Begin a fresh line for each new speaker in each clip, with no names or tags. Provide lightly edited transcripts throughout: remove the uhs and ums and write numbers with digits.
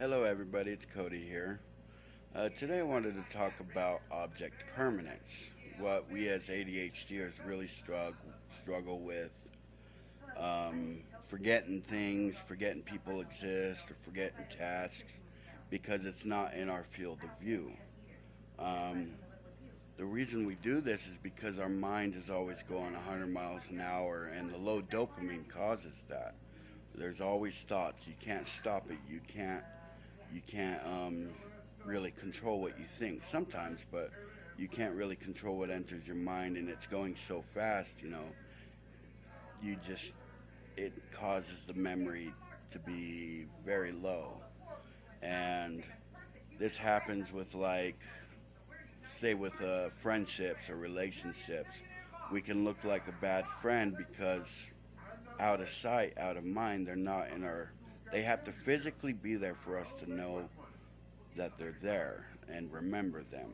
Hello everybody, it's Cody here. Today I wanted to talk about object permanence, what we as ADHDers really struggle with, forgetting things, forgetting people exist, or forgetting tasks because it's not in our field of view. Um, the reason we do this is because our mind is always going 100 miles an hour and the low dopamine causes that. There's always thoughts. You can't stop it. You can't really control what you think sometimes, but you can't really control what enters your mind, and it's going so fast. You just it causes the memory to be very low, and this happens with say with friendships or relationships. We can look like a bad friend because out of sight, out of mind. They're not in our. They have to physically be there for us to know that they're there and remember them.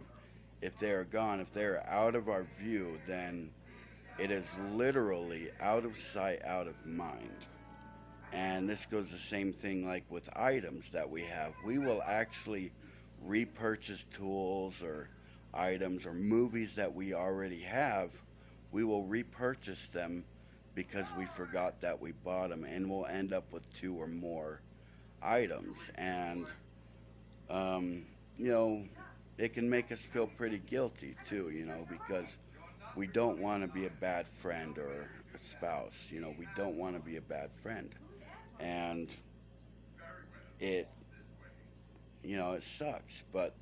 If they are gone, if they are out of our view, then it is literally out of sight, out of mind. And this goes the same thing like with items that we have. We will actually repurchase tools or items or movies that we already have. We will repurchase them because we forgot that we bought them, and we'll end up with two or more items. And um, you know, it can make us feel pretty guilty too, because we don't want to be a bad friend or a spouse. We don't want to be a bad friend. And it, it sucks. But,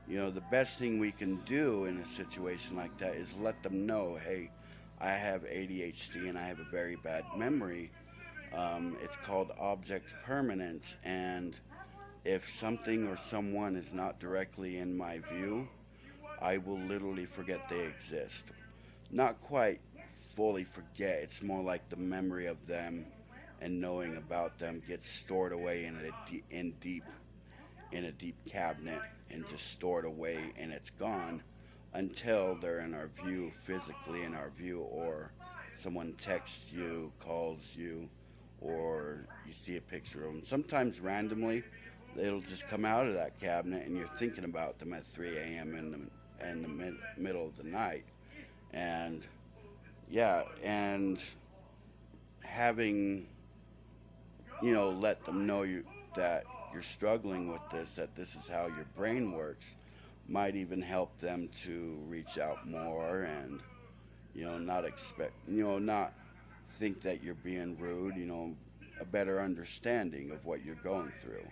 the best thing we can do in a situation like that is let them know, hey, I have ADHD and I have a very bad memory. It's called object permanence. And if something or someone is not directly in my view, I will literally forget they exist. Not quite fully forget, it's more like the memory of them and knowing about them gets stored away in a deep cabinet and just stored away, and it's gone until they're in our view, physically in our view, or someone texts you, calls you, or you see a picture of them. Sometimes randomly, it'll just come out of that cabinet and you're thinking about them at 3 a.m. in the middle of the night. And yeah, and having, let them know that you're struggling with this, that this is how your brain works, might even help them to reach out more and, not think that you're being rude, a better understanding of what you're going through.